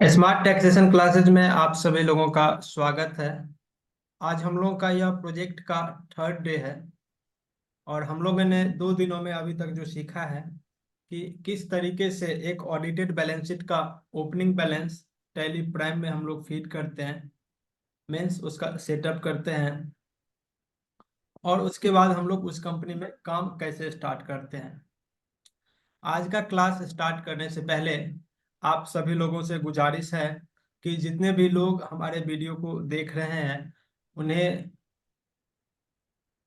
Smart taxation classes में आप सभी लोगों का स्वागत है। आज हम लोगों का यह प्रोजेक्ट का थर्ड डे है और हम लोगों ने 2 दिनों में अभी तक जो सीखा है कि किस तरीके से एक ऑडिटेड बैलेंस शीट का ओपनिंग बैलेंस टैली प्राइम में हम लोग फीड करते हैं, मीन्स उसका सेटअप करते हैं और उसके बाद हम लोग उस कंपनी में काम कैसे स्टार्ट करते हैं। आज का क्लास स्टार्ट करने से पहले आप सभी लोगों से गुजारिश है कि जितने भी लोग हमारे वीडियो को देख रहे हैं उन्हें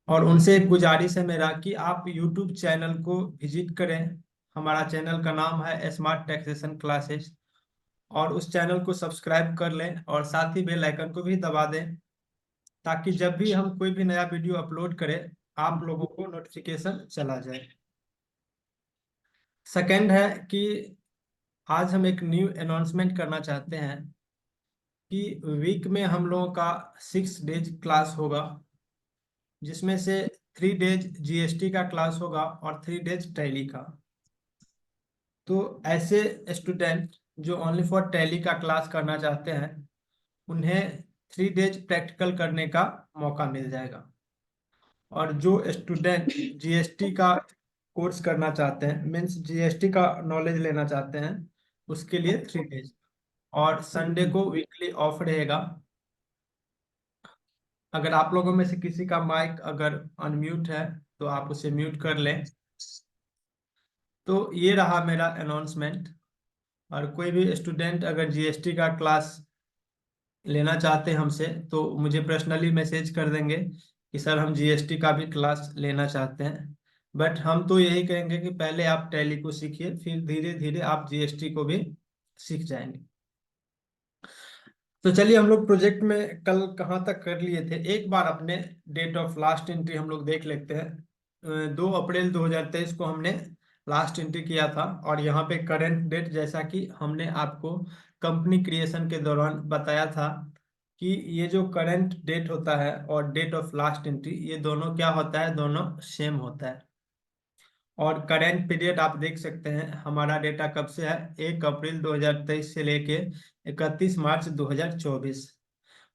और उनसे एक गुजारिश है मेरा कि आप YouTube चैनल को विजिट करें। हमारा चैनल का नाम है स्मार्ट टैक्सेशन क्लासेस और उस चैनल को सब्सक्राइब कर लें और साथ ही बेल आइकन को भी दबा दें ताकि जब भी हम कोई भी नया वीडियो अपलोड करें आप लोगों को नोटिफिकेशन चला जाए। सेकंड है कि आज हम एक न्यू अनाउंसमेंट करना चाहते हैं कि वीक में हम लोगों का 6 डेज क्लास होगा, जिसमें से 3 डेज जीएसटी का क्लास होगा और 3 डेज टैली का। तो ऐसे स्टूडेंट जो ओनली फॉर टैली का क्लास करना चाहते हैं उन्हें 3 डेज प्रैक्टिकल करने का मौका मिल जाएगा और जो स्टूडेंट जीएसटी का कोर्स करना चाहते हैं, मीन्स जीएसटी का नॉलेज लेना चाहते हैं, उसके लिए 3 डेज और संडे को वीकली ऑफ रहेगा। अगर आप लोगों में से किसी का माइक अगर अनम्यूट है तो आप उसे म्यूट कर लें। तो ये रहा मेरा अनाउंसमेंट। और कोई भी स्टूडेंट अगर जीएसटी का क्लास लेना चाहते हैं हमसे तो मुझे पर्सनली मैसेज कर देंगे कि सर हम जीएसटी का भी क्लास लेना चाहते हैं। बट हम तो यही कहेंगे कि पहले आप टैली को सीखिए, फिर धीरे धीरे आप जीएसटी को भी सीख जाएंगे। तो चलिए, हम लोग प्रोजेक्ट में कल कहाँ तक कर लिए थे, एक बार अपने डेट ऑफ लास्ट एंट्री हम लोग देख लेते हैं। 2 अप्रैल 2023 को हमने लास्ट एंट्री किया था और यहाँ पे करंट डेट, जैसा कि हमने आपको कंपनी क्रिएशन के दौरान बताया था कि ये जो करंट डेट होता है और डेट ऑफ लास्ट एंट्री, ये दोनों क्या होता है, दोनों सेम होता है। और करेंट पीरियड आप देख सकते हैं, हमारा डेटा कब से है, 1 अप्रैल 2023 से लेके 31 मार्च 2024।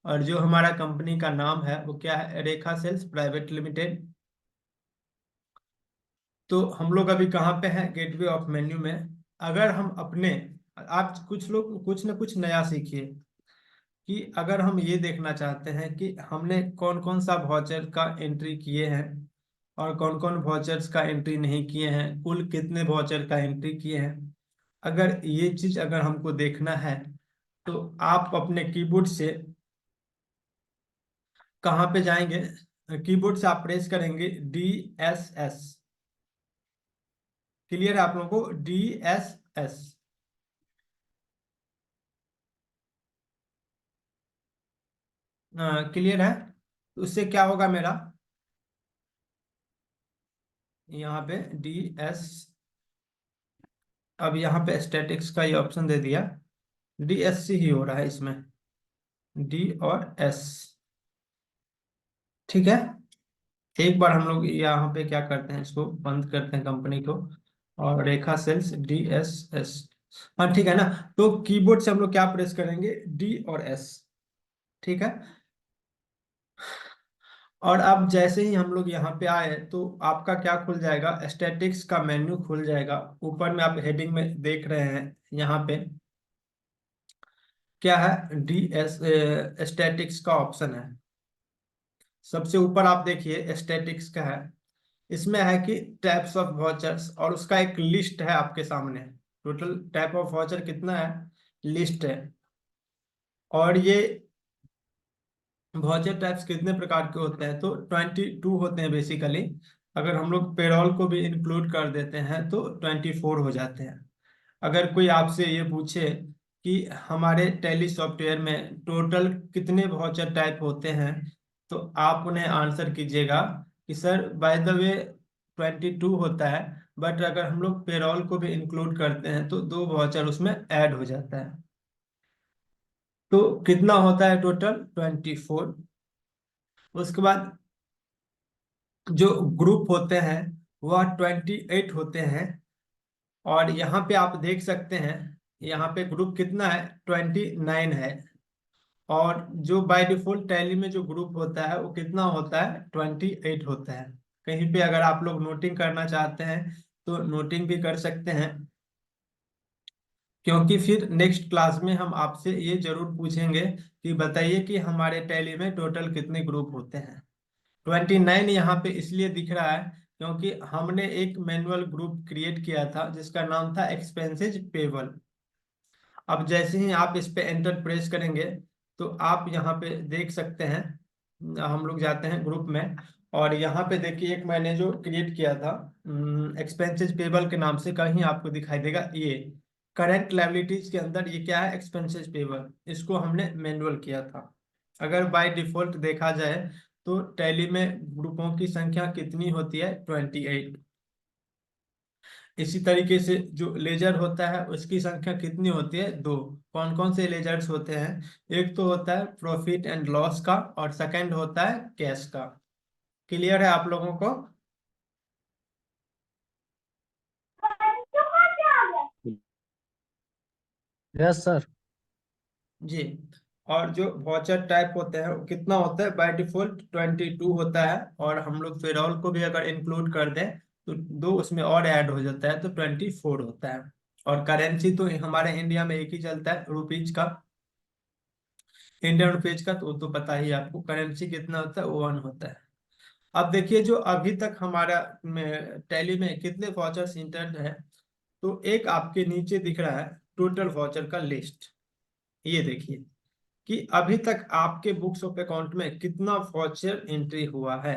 और जो हमारा कंपनी का नाम है वो क्या है, रेखा सेल्स प्राइवेट लिमिटेड। तो हम लोग अभी कहाँ पे हैं, गेटवे ऑफ मेन्यू में। अगर हम अपने, आप कुछ लोग कुछ ना कुछ नया सीखिए कि अगर हम ये देखना चाहते हैं कि हमने कौन कौन सा वाउचर का एंट्री किए हैं और कौन कौन वाउचर्स का एंट्री नहीं किए हैं, कुल कितने वाउचर का एंट्री किए हैं, अगर ये चीज अगर हमको देखना है तो आप अपने कीबोर्ड से कहाँ पे जाएंगे, कीबोर्ड से आप प्रेस करेंगे DSS। क्लियर है आप लोगों को, DSS क्लियर है। तो उससे क्या होगा मेरा, यहाँ पे DS, अब यहाँ पे स्टैटिक्स का ये ऑप्शन दे दिया, DSC ही हो रहा है इसमें, D और S। ठीक है, एक बार हम लोग यहाँ पे क्या करते हैं, इसको बंद करते हैं कंपनी को और रेखा सेल्स DSS। हाँ ठीक है ना। तो कीबोर्ड से हम लोग क्या प्रेस करेंगे, D और S। ठीक है। और अब जैसे ही हम लोग यहाँ पे आए तो आपका क्या खुल जाएगा, स्टैटिक्स का मेन्यू खुल जाएगा। ऊपर में आप हेडिंग में देख रहे हैं, यहाँ पे क्या है, DS स्टैटिक्स का ऑप्शन है। सबसे ऊपर आप देखिए स्टैटिक्स का है, इसमें है कि टाइप्स ऑफ वाउचर्स और उसका एक लिस्ट है आपके सामने। टोटल टाइप ऑफ वाउचर कितना है, लिस्ट है। और ये वाउचर टाइप्स कितने प्रकार के होते हैं, तो 22 होते हैं बेसिकली। अगर हम लोग पेरोल को भी इंक्लूड कर देते हैं तो 24 हो जाते हैं। अगर कोई आपसे ये पूछे कि हमारे टैली सॉफ्टवेयर में टोटल कितने वाउचर टाइप होते हैं, तो आप उन्हें आंसर कीजिएगा कि सर बाय द वे 22 होता है, बट अगर हम लोग पेरोल को भी इंक्लूड करते हैं तो 2 वाउचर उसमें ऐड हो जाता है। तो कितना होता है टोटल, 24। उसके बाद जो ग्रुप होते हैं वह 28 होते हैं। और यहाँ पे आप देख सकते हैं, यहाँ पे ग्रुप कितना है, 29 है। और जो बाय डिफॉल्ट टैली में जो ग्रुप होता है वो कितना होता है, 28 होता है। कहीं पे अगर आप लोग नोटिंग करना चाहते हैं तो नोटिंग भी कर सकते हैं, क्योंकि फिर नेक्स्ट क्लास में हम आपसे ये जरूर पूछेंगे कि बताइए कि हमारे टैली में टोटल कितने ग्रुप होते हैं। 29 यहाँ पे इसलिए दिख रहा है क्योंकि हमने एक मैनुअल ग्रुप क्रिएट किया था जिसका नाम था एक्सपेंसेस पेबल। अब जैसे ही आप इस पे एंटर प्रेस करेंगे तो आप यहाँ पे देख सकते हैं, हम लोग जाते हैं ग्रुप में, और यहाँ पे देखिए एक मैंने जो क्रिएट किया था एक्सपेंसेस पेबल के नाम से, कहीं आपको दिखाई देगा ये करंट लायबिलिटीज के अंदर, ये क्या है, एक्सपेंसेस पेबल। इसको हमने मैनुअल किया था। अगर बाय डिफॉल्ट देखा जाए तो टैली में ग्रुपों की संख्या कितनी होती है, 28। इसी तरीके से जो लेजर होता है उसकी संख्या कितनी होती है, दो। कौन कौन से लेजर्स होते हैं, एक तो होता है प्रॉफिट एंड लॉस का, और सेकंड होता है कैश का। क्लियर है आप लोगों को? Yes sir. जी। और जो वॉचर टाइप होते हैं वो कितना होता है, बाय डिफॉल्ट 22 होता है, और हम लोग पेरोल को भी अगर इंक्लूड कर दें तो दो उसमें और ऐड हो जाता है तो 24 होता है। और करेंसी तो हमारे इंडिया में एक ही चलता है, रुपीज का, इंडियन रुपीज का, तो वो तो पता ही है आपको। करेंसी कितना होता है, 1 होता है। अब देखिए जो अभी तक हमारा टैली में कितने वॉचर्स इंटर्न है, तो एक आपके नीचे दिख रहा है टोटल वॉचर का लिस्ट। ये देखिए कि अभी तक आपके बुक्स ऑफ अकाउंट में कितना वॉचर एंट्री हुआ है।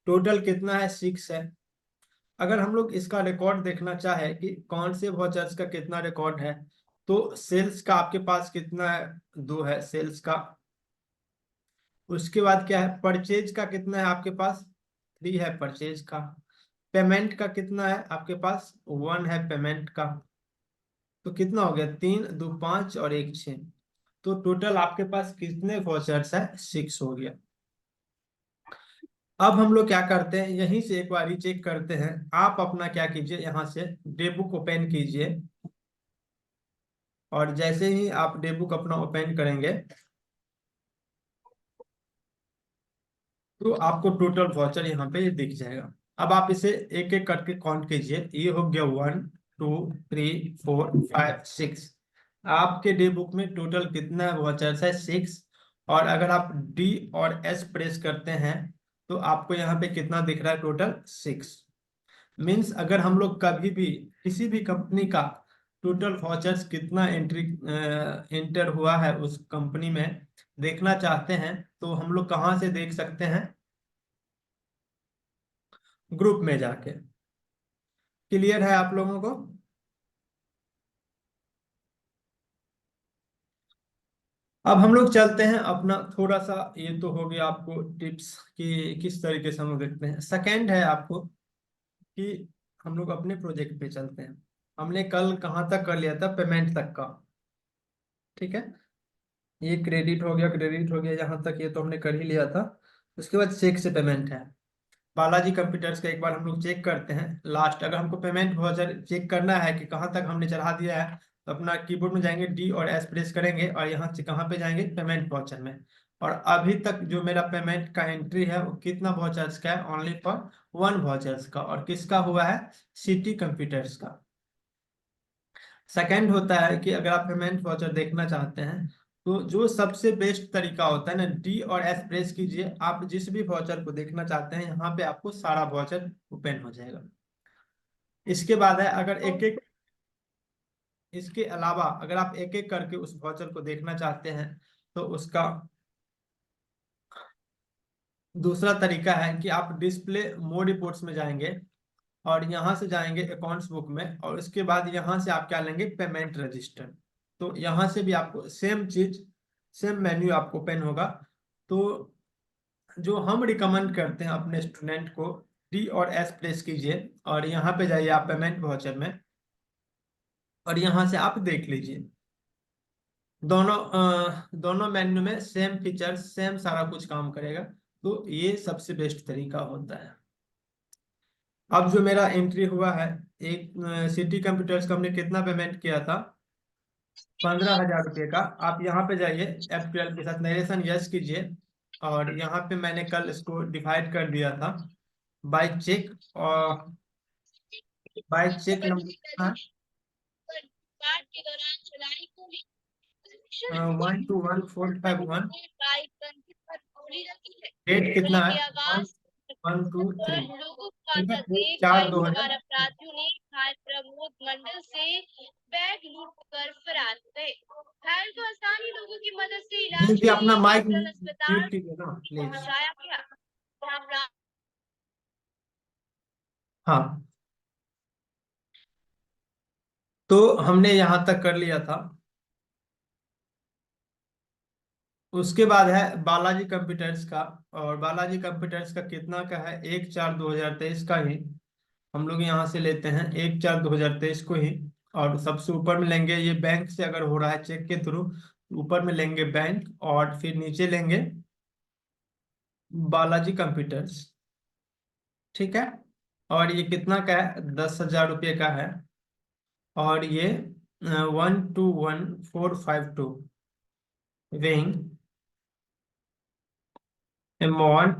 टोटल कितना है, 6 है। अगर हम लोग इसका रिकॉर्ड देखना चाहे कि कौन से वॉचर्स का कितना रिकॉर्ड है, तो सेल्स का आपके पास कितना है, 2 है सेल्स का। उसके बाद क्या है, परचेज का कितना है आपके पास, 3 है परचेज का। पेमेंट का कितना है आपके पास, 1 है पेमेंट का। तो कितना हो गया, 3 2 5 और 1 6। तो टोटल आपके पास कितने वॉचर्स है, 6 हो गया। अब हम लोग क्या करते हैं, यहीं से एक बार चेक करते हैं। आप अपना क्या कीजिए, यहाँ से डे बुक ओपन कीजिए, और जैसे ही आप डे बुक अपना ओपन करेंगे तो आपको टोटल वाउचर यहाँ पे दिख जाएगा। अब आप इसे एक एक करके काउंट कीजिए। ये हो गया 1 2 3 4 5 6। आपके डे बुक में टोटल कितना वाउचर्स है, 6। और अगर आप डी और एस प्रेस करते हैं तो आपको यहाँ पे कितना दिख रहा है, टोटल 6। मीन्स अगर हम लोग कभी भी किसी भी कंपनी का टोटल वाउचर्स कितना एंट्री एंटर हुआ है उस कंपनी में देखना चाहते हैं, तो हम लोग कहाँ से देख सकते हैं, ग्रुप में जाके। क्लियर है आप लोगों को? अब हम लोग चलते हैं अपना थोड़ा सा, ये तो हो गया आपको टिप्स कि किस तरीके से हम लोग देखते हैं। सेकंड है आपको कि हम लोग अपने प्रोजेक्ट पे चलते हैं। हमने कल कहाँ तक कर लिया था, पेमेंट तक का। ठीक है, ये क्रेडिट हो गया यहाँ तक, ये तो हमने कर ही लिया था। उसके बाद चेक से पेमेंट है। बालाजी कंप्यूटर्स का एक बार हम लोग चेक करते हैं लास्ट। अगर हमको पेमेंट वाउचर चेक करना है कि कहाँ तक हमने चढ़ा दिया है, तो अपना कीबोर्ड में जाएंगे, डी और एस प्रेस करेंगे, और यहाँ से कहाँ पे जाएंगे, पेमेंट वाउचर में। और अभी तक जो मेरा पेमेंट का एंट्री है वो कितना वाउचर्स का है, ओनली फॉर 1 वाउचर्स का, और किसका हुआ है, सिटी कंप्यूटर्स का। सेकंड होता है कि अगर आप पेमेंट वाउचर देखना चाहते हैं तो जो सबसे बेस्ट तरीका होता है ना, डी और एस प्रेस कीजिए। आप जिस भी वाउचर को देखना चाहते हैं यहाँ पे आपको सारा वाउचर ओपन हो जाएगा। इसके बाद है, अगर एक एक, इसके अलावा अगर आप एक एक करके उस वाउचर को देखना चाहते हैं तो उसका दूसरा तरीका है कि आप डिस्प्ले मोड रिपोर्ट्स में जाएंगे, और यहाँ से जाएंगे अकाउंट्स बुक में, और उसके बाद यहाँ से आप क्या लेंगे, पेमेंट रजिस्टर। तो यहाँ से भी आपको सेम चीज, सेम मेन्यू आपको ओपन होगा। तो जो हम रिकमेंड करते हैं अपने स्टूडेंट को, डी और एस प्रेस कीजिए, और यहाँ पे जाइए आप पेमेंट वाउचर में, और यहाँ से आप देख लीजिए। दोनों मेन्यू में सेम फीचर्स, सेम सारा कुछ काम करेगा। तो ये सबसे बेस्ट तरीका होता है। अब जो मेरा एंट्री हुआ है, एक सिटी कंप्यूटर्स का हमने कितना पेमेंट किया था, 15,000 रुपये का। आप यहाँ पे जाइए, F12 के साथ नरेशन यस कीजिए। और यहाँ पे मैंने कल इसको डिवाइड कर दिया था बाय चेक। और बाय चेक नंबर पाठ के दौरान चलाई गोली 121451। गोली लगी है। डेट कितना गोली है? की आवाज 1, 1, 2, 3। लोगों को ठीक है, आता देख 1, 4, 2023। अपराधियों ने भाई प्रमोद मंडल से बैग लूट कर फरार हो गए। घायल को स्थानीय लोगों की मदद से इलाज दीदी के अपना लिए माइक जनरल अस्पताल म्यूट कीजिए ना प्लीज। पहुंचाया गया। हाँ, तो हमने यहाँ तक कर लिया था। उसके बाद है बालाजी कंप्यूटर्स का। और बालाजी कंप्यूटर्स का कितना का है? 1/4/2023 का ही हम लोग यहाँ से लेते हैं, 1/4/2023 को ही। और सबसे ऊपर में लेंगे, ये बैंक से अगर हो रहा है चेक के थ्रू, ऊपर में लेंगे बैंक और फिर नीचे लेंगे बालाजी कंप्यूटर्स। ठीक है। और ये कितना का है? 10,000 रुपये का है। और ये 121452 being amount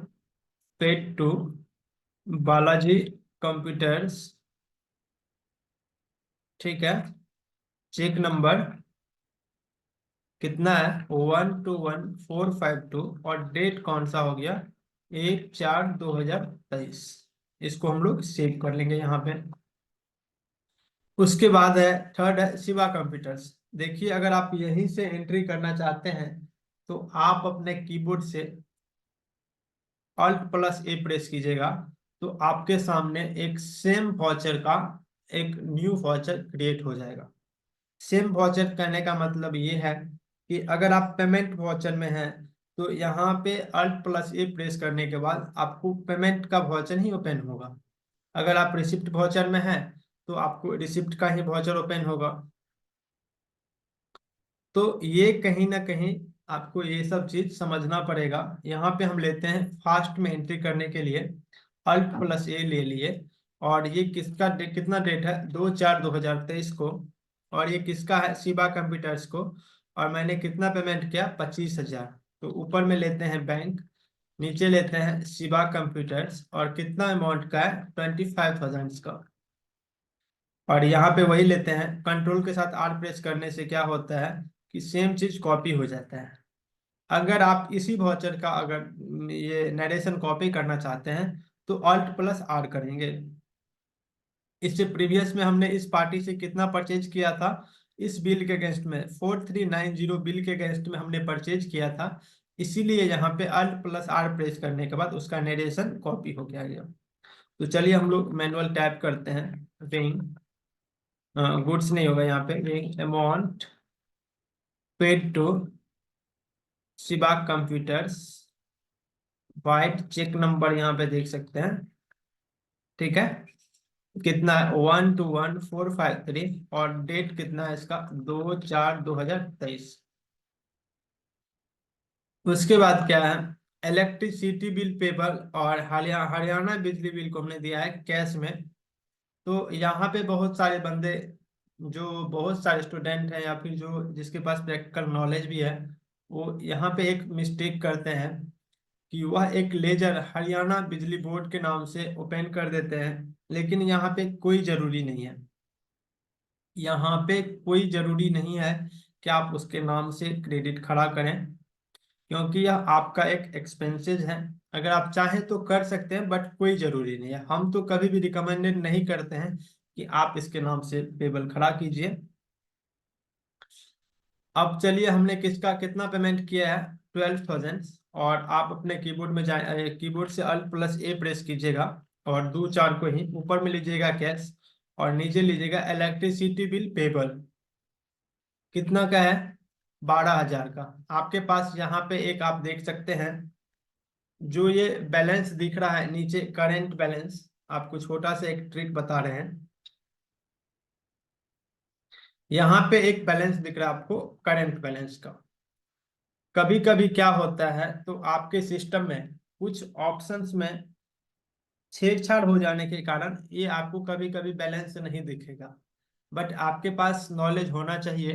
paid to Balaji computers. ठीक है। चेक नंबर कितना है? 121452। और डेट कौन सा हो गया? 1/4/2023। इसको हम लोग सेव कर लेंगे यहाँ पे। उसके बाद है थर्ड है शिवा कंप्यूटर्स। देखिए, अगर आप यहीं से एंट्री करना चाहते हैं तो आप अपने कीबोर्ड से Alt+A प्रेस कीजिएगा। तो आपके सामने एक सेम वाउचर का एक न्यू वाउचर क्रिएट हो जाएगा। सेम वाउचर कहने का मतलब ये है कि अगर आप पेमेंट वाउचर में हैं तो यहाँ पे Alt+A प्रेस करने के बाद आपको पेमेंट का वाउचर ही ओपन होगा। अगर आप रिसिप्ट वाउचर में हैं तो आपको रिसिप्ट का ही वाउचर ओपन होगा। तो ये कहीं ना कहीं आपको ये सब चीज समझना पड़ेगा। यहाँ पे हम लेते हैं फास्ट में एंट्री करने के लिए Alt+A ले लिए। और ये किसका कितना डेट है? 2/4/2023 को। और ये किसका है? शिवा कंप्यूटर्स को। और मैंने कितना पेमेंट किया? 25,000। तो ऊपर में लेते हैं बैंक, नीचे लेते हैं शिवा कंप्यूटर्स और कितना अमाउंट का है? 25,000 का। और यहाँ पे वही लेते हैं, कंट्रोल के साथ आर प्रेस करने से क्या होता है कि सेम चीज कॉपी हो जाता है। अगर आप इसी वाउचर का अगर ये नरेशन कॉपी करना चाहते हैं तो Alt+R करेंगे। इससे प्रीवियस में हमने इस पार्टी से कितना परचेज किया था? इस बिल के अगेंस्ट में 4390 बिल के अगेंस्ट में हमने परचेज किया था। इसीलिए यहाँ पे Alt+R प्रेस करने के बाद उसका नरेशन कॉपी हो गया। तो चलिए हम लोग मैनुअल टाइप करते हैं। विंग गुड्स नहीं होगा यहाँ पे, being amount paid to Shiva computers vide cheque number यहाँ पे देख सकते हैं। ठीक है। कितना है? 121453। और डेट कितना है इसका? 2/4/2023। उसके बाद क्या है? इलेक्ट्रिसिटी बिल पेबल और हरियाणा बिजली बिल को हमने दिया है कैश में। तो यहाँ पे बहुत सारे बंदे, जो बहुत सारे स्टूडेंट हैं या फिर जो जिसके पास प्रैक्टिकल नॉलेज भी है, वो यहाँ पे एक मिस्टेक करते हैं कि वह एक लेजर हरियाणा बिजली बोर्ड के नाम से ओपन कर देते हैं। लेकिन यहाँ पे कोई जरूरी नहीं है। यहाँ पे कोई जरूरी नहीं है कि आप उसके नाम से क्रेडिट खड़ा करें, क्योंकि यह आपका एक एक्सपेंसेस है। अगर आप चाहें तो कर सकते हैं बट कोई जरूरी नहीं है। हम तो कभी भी रिकमेंडेड नहीं करते हैं कि आप इसके नाम से पेबल खड़ा कीजिए। अब चलिए, हमने किसका कितना पेमेंट किया है? 12,000। और आप अपने कीबोर्ड में जाए, कीबोर्ड से Alt+A प्रेस कीजिएगा और 2/4 को ही ऊपर में लीजिएगा कैश और नीचे लीजिएगा इलेक्ट्रिसिटी बिल पेबल। कितना का है? 12,000 का। आपके पास यहाँ पे एक आप देख सकते हैं, जो ये बैलेंस दिख रहा है नीचे, करेंट बैलेंस। आपको छोटा सा एक ट्रिक बता रहे हैं। यहाँ पे एक बैलेंस दिख रहा है आपको, करेंट बैलेंस का। कभी कभी क्या होता है तो आपके सिस्टम में कुछ ऑप्शंस में छेड़छाड़ हो जाने के कारण ये आपको कभी कभी बैलेंस नहीं दिखेगा। बट आपके पास नॉलेज होना चाहिए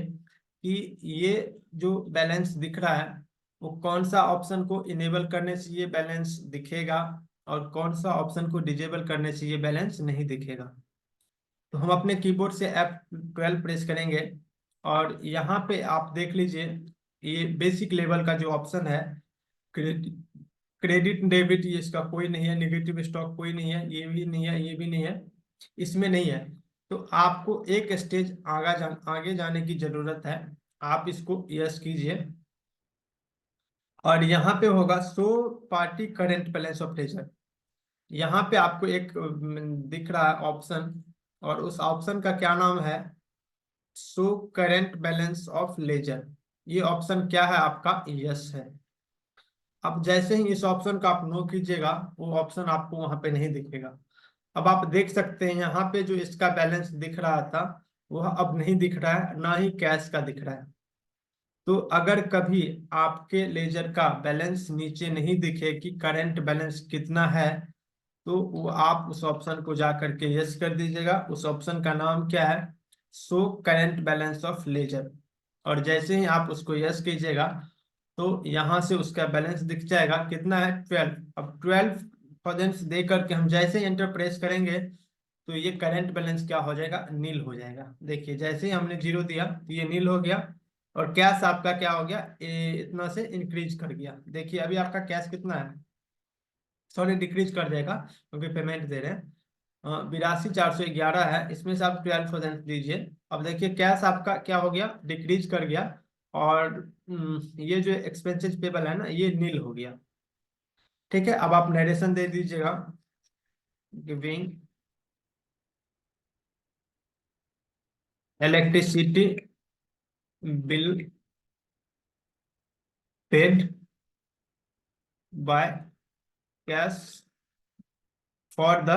कि ये जो बैलेंस दिख रहा है वो कौन सा ऑप्शन को इनेबल करने से ये बैलेंस दिखेगा और कौन सा ऑप्शन को डिजेबल करने से ये बैलेंस नहीं दिखेगा। तो हम अपने कीबोर्ड से F12 प्रेस करेंगे और यहाँ पे आप देख लीजिए ये बेसिक लेवल का जो ऑप्शन है, क्रेडिट डेबिट, ये इसका कोई नहीं है, नेगेटिव स्टॉक कोई नहीं है, ये भी नहीं है, ये भी नहीं है, इसमें नहीं है। तो आपको एक स्टेज आगे जाने की जरूरत है। आप इसको यस कीजिए और यहाँ पे होगा show party current balance of ledger. यहाँ पे आपको एक दिख रहा है ऑप्शन, और उस ऑप्शन का क्या नाम है, show current balance of ledger. ये ऑप्शन क्या है आपका, यस है। अब जैसे ही इस ऑप्शन का आप नो कीजिएगा वो ऑप्शन आपको वहां पे नहीं दिखेगा। अब आप देख सकते हैं यहाँ पे जो इसका बैलेंस दिख रहा था वह अब नहीं दिख रहा है, ना ही कैश का दिख रहा है। तो अगर कभी आपके लेजर का बैलेंस नीचे नहीं दिखे कि करंट बैलेंस कितना है, तो वो आप उस ऑप्शन को जा करके यस कर दीजिएगा। उस ऑप्शन का नाम क्या है, show current balance of ledger. और जैसे ही आप उसको यस कीजिएगा तो यहाँ से उसका बैलेंस दिख जाएगा, कितना है 12। अब 12 दे करके हम जैसे ही एंटर प्रेस करेंगे तो ये करंट बैलेंस क्या हो जाएगा, नील हो जाएगा। देखिए जैसे ही हमने जीरो दिया तो ये नील हो गया और कैश आपका क्या हो गया, इतना से इंक्रीज कर गया। देखिए अभी आपका कैश कितना है, सॉरी डिक्रीज कर जाएगा क्योंकि पेमेंट दे रहे हैं। 82,411 है, इसमें से आप 12% दीजिए। अब देखिए कैश आपका क्या हो गया, डिक्रीज कर गया। और ये जो एक्सपेंसेस पेबल है ना ये नील हो गया। ठीक है, अब आप नरेशन दे दीजिएगा, giving electricity bill paid by cash for the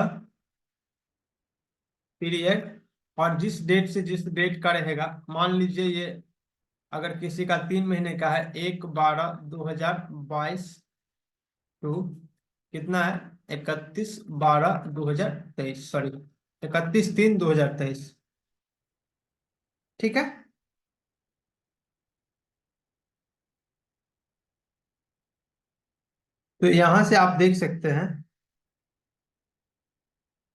period. और जिस डेट से जिस डेट का रहेगा, मान लीजिए ये अगर किसी का 3 महीने का है, 1/12/2022 टू कितना है, 31/12/2023, सॉरी 31/3/2023। ठीक है, तो यहां से आप देख सकते हैं,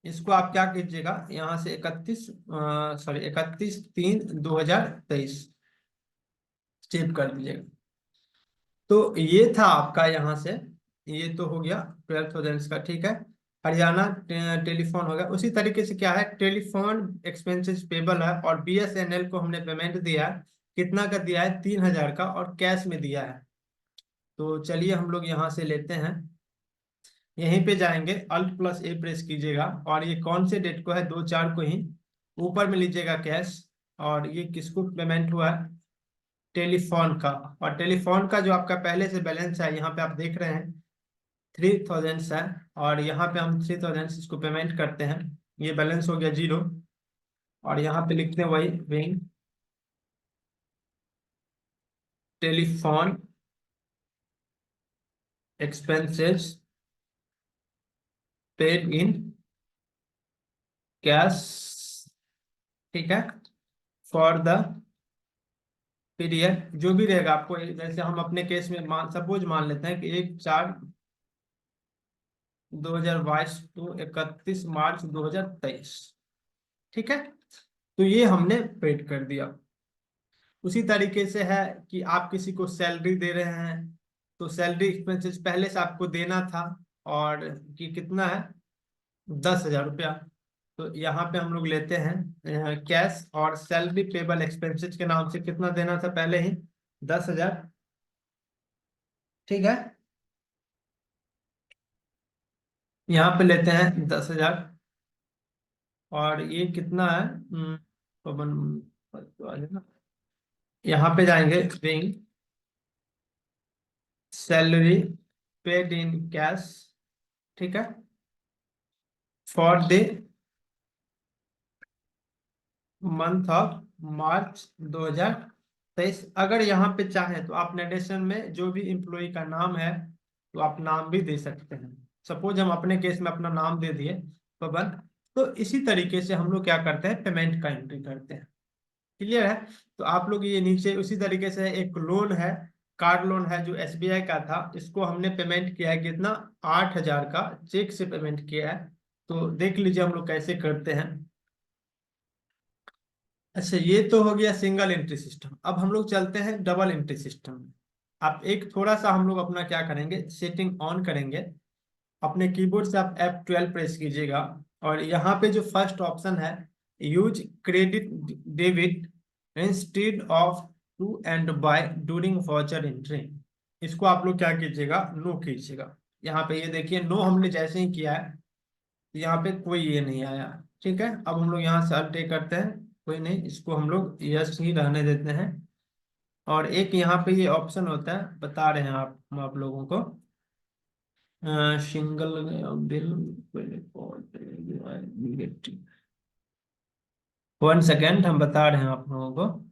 इसको आप क्या कीजिएगा, यहाँ से 31/3/2023 सेव कर दीजिएगा। तो ये था आपका यहाँ से, ये तो हो गया 12,000 का। ठीक है, हरियाणा टेलीफोन हो गया। उसी तरीके से क्या है, टेलीफोन एक्सपेंसेस पेबल है और BSNL को हमने पेमेंट दिया है, कितना का दिया है, 3,000 का, और कैश में दिया है। तो चलिए हम लोग यहाँ से लेते हैं, यहीं पे जाएंगे, Alt+A प्रेस कीजिएगा और ये कौन से डेट को है, 2/4 को ही। ऊपर में लीजिएगा कैश, और ये किसको पेमेंट हुआ है, टेलीफोन का। और टेलीफोन का जो आपका पहले से बैलेंस है यहाँ पे आप देख रहे हैं 3,000 है, और यहाँ पे हम 3,000 इसको पेमेंट करते हैं, ये बैलेंस हो गया 0। और यहाँ पे लिखते हैं वही wing telephone expenses paid in cash. ठीक है, फॉर द पीरियड जो भी रहेगा आपको, जैसे हम अपने केस में सपोज मान लेते हैं कि 1/4/2022 टू 31 मार्च 2023। ठीक है, तो ये हमने पेड कर दिया। उसी तरीके से है कि आप किसी को सैलरी दे रहे हैं, तो सैलरी एक्सपेंसेस पहले से आपको देना था, और कि कितना है, 10,000 रुपया। तो यहाँ पे हम लोग लेते हैं कैश, और सैलरी पेबल एक्सपेंसेस के नाम से कितना देना था पहले ही, 10,000। ठीक है, यहाँ पे लेते हैं 10,000, और ये कितना है, पवन, यहाँ पे जाएंगे wing salary paid in cash. ठीक है, for the month of March 2023। अगर यहाँ पे चाहे तो आप नरेशन में जो भी इम्प्लॉय का नाम है तो आप नाम भी दे सकते हैं। सपोज हम अपने केस में अपना नाम दे दिए पवन। तो इसी तरीके से हम लोग क्या करते हैं, पेमेंट का एंट्री करते हैं। क्लियर है? तो आप लोग ये नीचे उसी तरीके से एक लोन है, कार लोन है जो एसबीआई का था, इसको हमने पेमेंट किया है कितना, 8,000 का चेक से पेमेंट किया है। तो देख लीजिए हम लोग कैसे करते हैं। अच्छा, ये तो हो गया सिंगल एंट्री सिस्टम। अब हम लोग चलते हैं डबल एंट्री सिस्टम में। आप एक थोड़ा सा हम लोग अपना क्या करेंगे, सेटिंग ऑन करेंगे। अपने कीबोर्ड से आप F12 प्रेस कीजिएगा, और यहाँ पे जो फर्स्ट ऑप्शन है, use credit debit instead of to and by during voucher entry, इसको आप लोग क्या कीजिएगा, नो कीजिएगा। यहाँ पे ये देखिए, नो हमने जैसे ही किया है, तो यहाँ पे कोई ये नहीं आया। ठीक है, अब हम लोग यहाँ से अल्टे करते हैं, कोई नहीं, इसको हम लोग यस ही रहने देते हैं। और एक यहाँ पे ये ऑप्शन होता है, बता रहे हैं हम आप लोगों को, सिंगल बिल, 1 सेकेंड, हम बता रहे हैं आप लोगों को।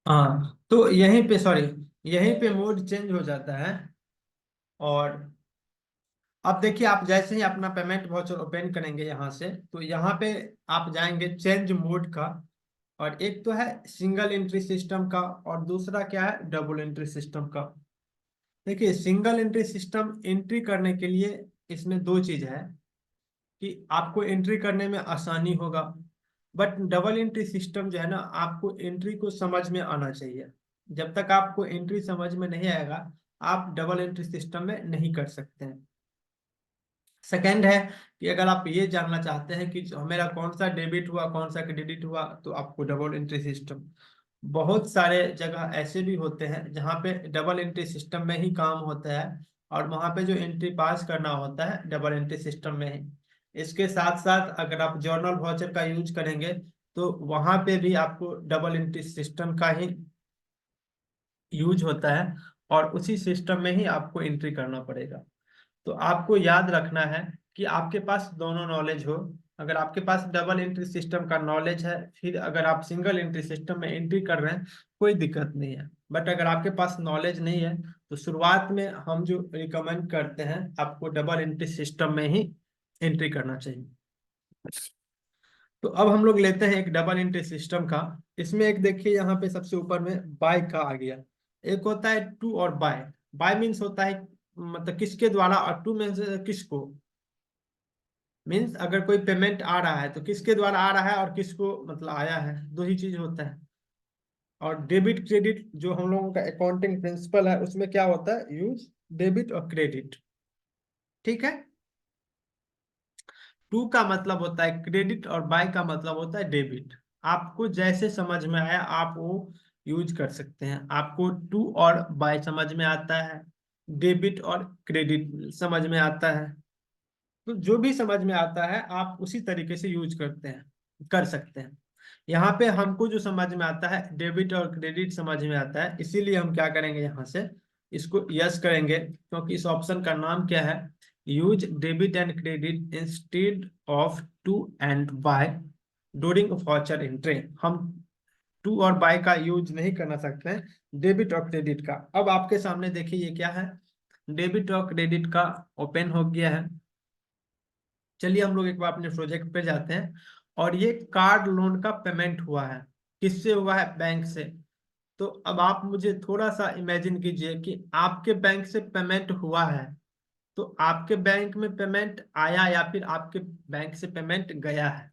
हाँ, तो यहीं पे सॉरी, यहीं पे मोड चेंज हो जाता है। और अब देखिए, आप जैसे ही अपना पेमेंट वाउचर ओपन करेंगे यहाँ से, तो यहाँ पे आप जाएंगे चेंज मोड का। और एक तो है सिंगल एंट्री सिस्टम का, और दूसरा क्या है, डबल एंट्री सिस्टम का। देखिए, सिंगल एंट्री सिस्टम एंट्री करने के लिए इसमें दो चीज है, कि आपको एंट्री करने में आसानी होगा। बट डबल एंट्री सिस्टम जो है ना, आपको एंट्री को समझ में आना चाहिए। जब तक आपको एंट्री समझ में नहीं आएगा, आप डबल एंट्री सिस्टम में नहीं कर सकते हैं। सेकंड है कि अगर आप ये जानना चाहते हैं कि मेरा कौन सा डेबिट हुआ, कौन सा क्रेडिट हुआ, तो आपको डबल एंट्री सिस्टम, बहुत सारे जगह ऐसे भी होते हैं जहाँ पे डबल एंट्री सिस्टम में ही काम होता है, और वहाँ पे जो एंट्री पास करना होता है डबल एंट्री सिस्टम में ही। इसके साथ साथ अगर आप जर्नल वाउचर का यूज करेंगे, तो वहाँ पे भी आपको डबल एंट्री सिस्टम का ही यूज होता है, और उसी सिस्टम में ही आपको एंट्री करना पड़ेगा। तो आपको याद रखना है कि आपके पास दोनों नॉलेज हो। अगर आपके पास डबल एंट्री सिस्टम का नॉलेज है, फिर अगर आप सिंगल एंट्री सिस्टम में एंट्री कर रहे हैं, कोई दिक्कत नहीं है। बट अगर आपके पास नॉलेज नहीं है, तो शुरुआत में हम जो रिकमेंड करते हैं, आपको डबल एंट्री सिस्टम में ही एंट्री करना चाहिए। तो अब हम लोग लेते हैं एक डबल एंट्री सिस्टम का। इसमें एक देखिए, यहाँ पे सबसे ऊपर में बाय का आ गया। एक होता है टू और बाय। बाय मीन्स होता है मतलब किसके द्वारा, और टू मीन्स किसको। मीन्स अगर कोई पेमेंट आ रहा है तो किसके द्वारा आ रहा है और किसको मतलब आया है, दो ही चीज होता है। और डेबिट क्रेडिट जो हम लोगों का अकाउंटिंग प्रिंसिपल है, उसमें क्या होता है, यूज डेबिट और क्रेडिट। ठीक है, टू का मतलब होता है क्रेडिट और बाय का मतलब होता है डेबिट। आपको जैसे समझ में आया आप वो यूज कर सकते हैं। आपको टू और बाय समझ में आता है, डेबिट और क्रेडिट समझ में आता है, तो जो भी समझ में आता है आप उसी तरीके से यूज करते हैं, कर सकते हैं। यहाँ पे हमको जो समझ में आता है, डेबिट और क्रेडिट समझ में आता है, इसीलिए हम क्या करेंगे, यहाँ से इसको यस करेंगे, क्योंकि इस ऑप्शन का नाम क्या है, use debit and credit instead of to and by during voucher entry. हम टू और बाय का यूज नहीं करना सकते हैं, डेबिट और क्रेडिट का। अब आपके सामने देखिए ये क्या है, डेबिट और क्रेडिट का ओपन हो गया है। चलिए हम लोग एक बार अपने प्रोजेक्ट पे जाते हैं। और ये कार्ड लोन का पेमेंट हुआ है, किससे हुआ है, बैंक से। तो अब आप मुझे थोड़ा सा इमेजिन कीजिए कि आपके बैंक से पेमेंट हुआ है, तो आपके बैंक में पेमेंट आया या फिर आपके बैंक से पेमेंट गया है।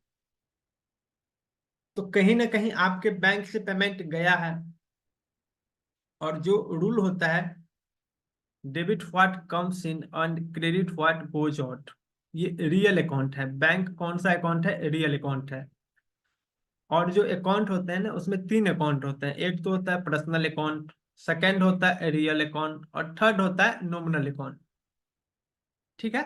तो कहीं ना कहीं आपके बैंक से पेमेंट गया है। और जो रूल होता है, debit what comes in and credit what goes out, ये रियल अकाउंट है। बैंक कौन सा अकाउंट है, रियल अकाउंट है। और जो अकाउंट होते हैं ना, उसमें तीन अकाउंट होते हैं। एक तो होता है पर्सनल अकाउंट, सेकंड होता है रियल अकाउंट, और थर्ड होता है नॉमिनल अकाउंट। ठीक है,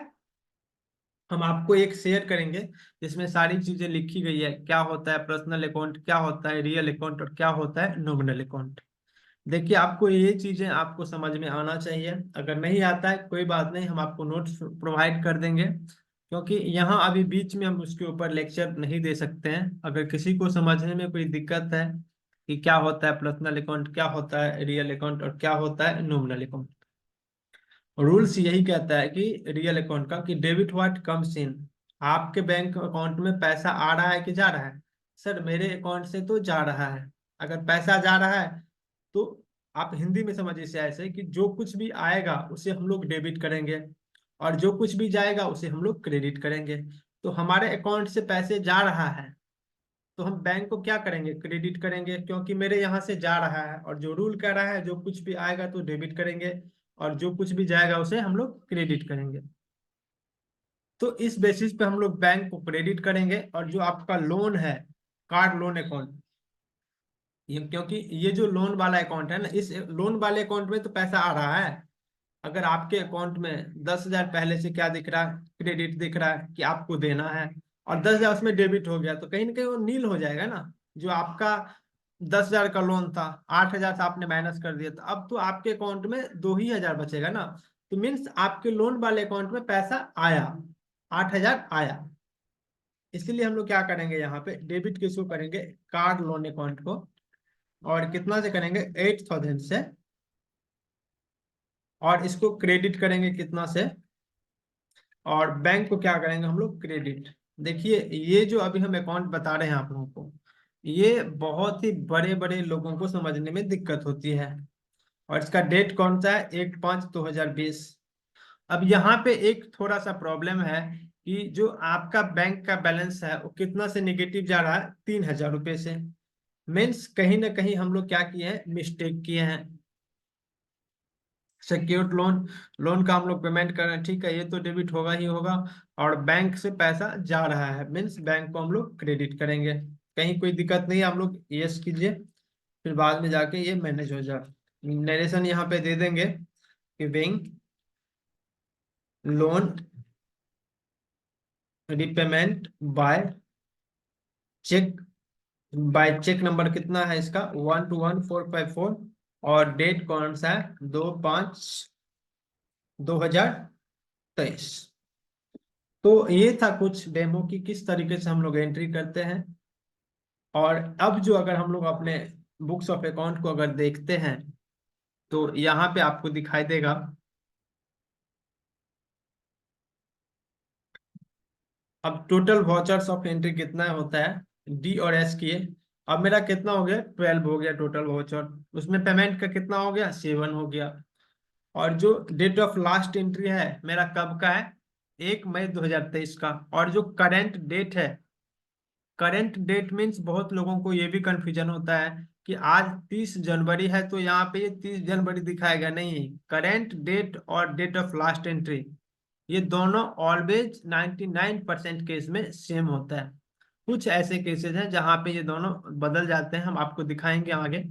हम आपको एक शेयर करेंगे जिसमें सारी चीजें लिखी गई है, क्या होता है पर्सनल अकाउंट, क्या होता है रियल अकाउंट, और क्या होता है नॉमिनल अकाउंट। देखिए, आपको ये चीजें आपको समझ में आना चाहिए। अगर नहीं आता है कोई बात नहीं, हम आपको नोट्स प्रोवाइड कर देंगे। क्योंकि यहाँ अभी बीच में हम उसके ऊपर लेक्चर नहीं दे सकते हैं। अगर किसी को समझने में कोई दिक्कत है कि क्या होता है पर्सनल अकाउंट, क्या होता है रियल अकाउंट और क्या होता है नॉमिनल अकाउंट, रूल्स यही कहता है कि रियल अकाउंट का कि डेबिट व्हाट कम्स इन, आपके बैंक अकाउंट में पैसा आ रहा है कि जा रहा है। सर मेरे अकाउंट से तो जा रहा है। अगर पैसा जा रहा है तो आप हिंदी में समझिए इसे ऐसे कि जो कुछ भी आएगा उसे हम लोग डेबिट करेंगे और जो कुछ भी जाएगा उसे हम लोग क्रेडिट करेंगे। तो हमारे अकाउंट से पैसे जा रहा है तो हम बैंक को क्या करेंगे, क्रेडिट करेंगे, क्योंकि मेरे यहाँ से जा रहा है। और जो रूल कह रहा है जो कुछ भी आएगा तो डेबिट करेंगे और जो कुछ भी जाएगा उसे हम लोग क्रेडिट करेंगे। तो इस बेसिस पे हम लोग बैंक को क्रेडिट करेंगे। और जो आपका लोन है, कार्ड लोन अकाउंट, ये क्योंकि ये जो लोन वाला अकाउंट है ना, इस लोन वाले अकाउंट में तो पैसा आ रहा है। अगर आपके अकाउंट में 10,000 पहले से क्या दिख रहा है, क्रेडिट दिख रहा है कि आपको देना है, और 10,000 उसमें डेबिट हो गया, तो कहीं ना कहीं वो नील हो जाएगा ना। जो आपका 10,000 का लोन था, 8,000 से आपने माइनस कर दिया, तो अब तो आपके अकाउंट में 2 ही हजार बचेगा ना। तो मीन्स आपके लोन वाले अकाउंट में पैसा आया, 8,000 आया। इसलिए हम लोग क्या करेंगे, यहाँ पे डेबिट किसको करेंगे, कार्ड लोन अकाउंट को। और कितना से करेंगे, 8,000 से। और इसको क्रेडिट करेंगे कितना से, और बैंक को क्या करेंगे हम लोग, क्रेडिट। देखिए ये जो अभी हम अकाउंट बता रहे हैं आप लोगों को, ये बहुत ही बड़े बड़े लोगों को समझने में दिक्कत होती है। और इसका डेट कौन सा है, 1/5/2020। अब यहाँ पे एक थोड़ा सा प्रॉब्लम है कि जो आपका बैंक का बैलेंस है वो कितना से निगेटिव जा रहा है, 3,000 रुपये से। मीन्स कहीं ना कहीं हम लोग क्या किए हैं, मिस्टेक किए हैं। सिक्योर्ड लोन, लोन का हम लोग पेमेंट कर रहे हैं, ठीक है, ये तो डेबिट होगा ही होगा। और बैंक से पैसा जा रहा है, मीन्स बैंक को हम लोग क्रेडिट करेंगे। कहीं कोई दिक्कत नहीं है, हम लोग यस कीजिए, फिर बाद में जाके ये मैनेज हो जाए। नरेशन यहाँ पे दे देंगे कि bank loan repayment cheque by cheque, number कितना है इसका, 121454। और डेट कौन सा है, 2/5/2023। तो ये था कुछ डेमो की किस तरीके से हम लोग एंट्री करते हैं। और अब जो अगर हम लोग अपने बुक्स ऑफ अकाउंट को अगर देखते हैं तो यहाँ पे आपको दिखाई देगा, अब टोटल वाउचर्स ऑफ एंट्री कितना होता है, डी और एस किए। अब मेरा कितना हो गया, 12 हो गया टोटल वाउचर। उसमें पेमेंट का कितना हो गया, 7 हो गया। और जो डेट ऑफ लास्ट एंट्री है मेरा कब का है, 1 मई 2023 का। और जो करेंट डेट है, करेंट डेट मीन्स बहुत लोगों को ये भी कंफ्यूजन होता है कि आज 30 जनवरी है तो यहाँ पे ये 30 जनवरी दिखाएगा, नहीं। करेंट डेट और डेट ऑफ लास्ट एंट्री ये दोनों ऑलवेज 99% केस में सेम होता है। कुछ ऐसे केसेस हैं जहां पे ये दोनों बदल जाते हैं, हम आपको दिखाएंगे आगे।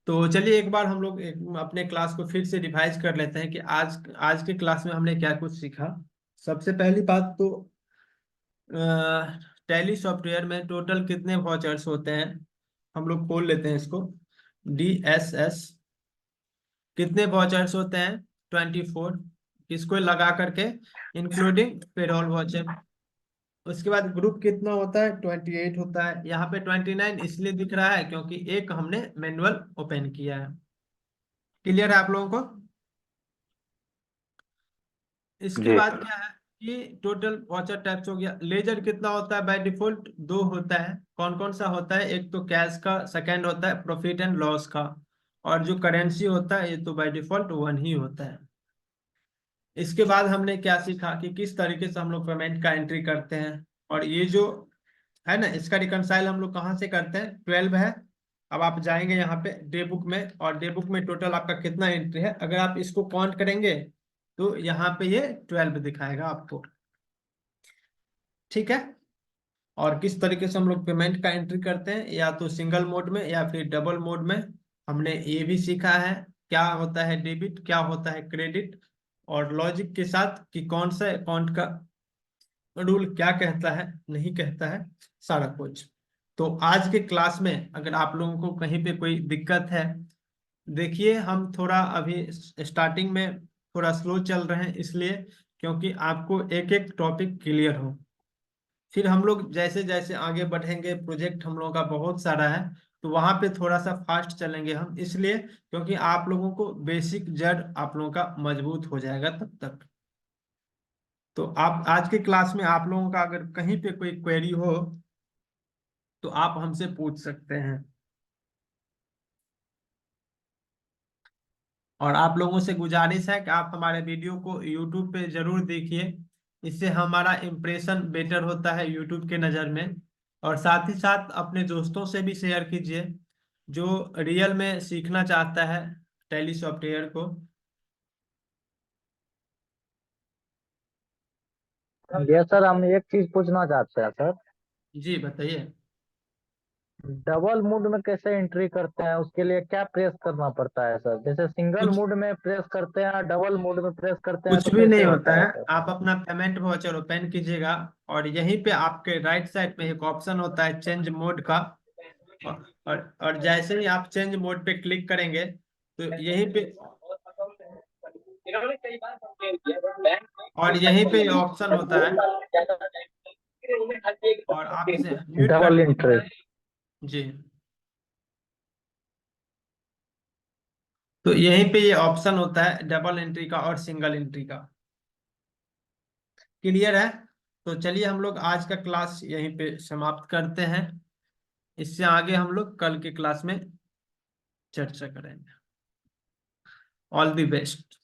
तो चलिए एक बार हम लोग अपने क्लास को फिर से रिवाइज कर लेते हैं कि आज आज के क्लास में हमने क्या कुछ सीखा। सबसे पहली बात तो टैली सॉफ्टवेयर में टोटल कितने वाउचर्स होते हैं, हम लोग खोल लेते हैं इसको। DSS कितने वाउचर्स होते हैं, 24, इसको लगा करके इंक्लूडिंग पेरोल वाउचर। उसके बाद ग्रुप कितना होता है, 28 होता है। यहाँ पे 29 इसलिए दिख रहा है क्योंकि एक हमने मैनुअल ओपन किया है। क्लियर है आप लोगों को। इसके जी। बाद क्या है कि टोटल वाचर टाइप्स हो गया। लेजर कितना होता है, बाय डिफॉल्ट 2 होता है। कौन कौन सा होता है, एक तो कैश का, सेकंड होता है प्रॉफिट एंड लॉस का, और जो करेंसी होता है ये तो बाय डिफॉल्ट 1 ही होता है। इसके बाद हमने क्या सीखा कि किस तरीके से हम लोग पेमेंट का एंट्री करते हैं। और ये जो है ना, इसका रिकनसाइल हम लोग कहाँ से करते हैं, 12 है। अब आप जाएंगे यहाँ पे डे बुक में, और डे बुक में टोटल आपका कितना एंट्री है, अगर आप इसको काउंट करेंगे तो यहाँ पे ये 12 दिखाएगा आपको, ठीक है। और किस तरीके से हम लोग पेमेंट का एंट्री करते हैं, या तो सिंगल मोड में या फिर डबल मोड में, हमने ये भी सीखा है। क्या होता है डेबिट, क्या होता है क्रेडिट, और लॉजिक के साथ कि कौन सा अकाउंट का रूल क्या कहता है, नहीं कहता है, सारा कुछ। तो आज के क्लास में अगर आप लोगों को कहीं पे कोई दिक्कत है, देखिए हम थोड़ा अभी स्टार्टिंग में थोड़ा स्लो चल रहे हैं, इसलिए क्योंकि आपको एक एक टॉपिक क्लियर हो। फिर हम लोग जैसे जैसे आगे बढ़ेंगे, प्रोजेक्ट हम लोगों का बहुत सारा है, तो वहां पे थोड़ा सा फास्ट चलेंगे हम, इसलिए क्योंकि आप लोगों को बेसिक जड़ आप लोगों का मजबूत हो जाएगा तब तक। तो आप आज के क्लास में आप लोगों का अगर कहीं पे कोई क्वेरी हो तो आप हमसे पूछ सकते हैं। और आप लोगों से गुजारिश है कि आप हमारे वीडियो को यूट्यूब पे जरूर देखिए, इससे हमारा इम्प्रेशन बेटर होता है यूट्यूब के नज़र में। और साथ ही साथ अपने दोस्तों से भी शेयर कीजिए जो रियल में सीखना चाहता है टैली सॉफ्टवेयर को। ये सर हम एक चीज पूछना चाहते हैं सर। जी बताइए। डबल मूड में कैसे एंट्री करते हैं, उसके लिए क्या प्रेस करना पड़ता है सर? जैसे सिंगल कुछ मूड में प्रेस करते हैं, डबल मूड में प्रेस करते हैं, कुछ तो भी नहीं कैसे होता होता है। है सर? आप अपना पेमेंट वाउचर ओपन कीजिएगा और यहीं पे आपके राइट साइड में एक ऑप्शन होता है चेंज मोड का। और जैसे ही आप चेंज मोड पे क्लिक करेंगे तो यहीं पे, और यहीं पे ऑप्शन होता है और आप इसे म्यूट कर डबल दीजिए। एंट्री। जी, तो यहीं पे ये ऑप्शन होता है डबल एंट्री का और सिंगल एंट्री का। क्लियर है? तो चलिए हम लोग आज का क्लास यहीं पे समाप्त करते हैं। इससे आगे हम लोग कल के क्लास में चर्चा करेंगे। All the best.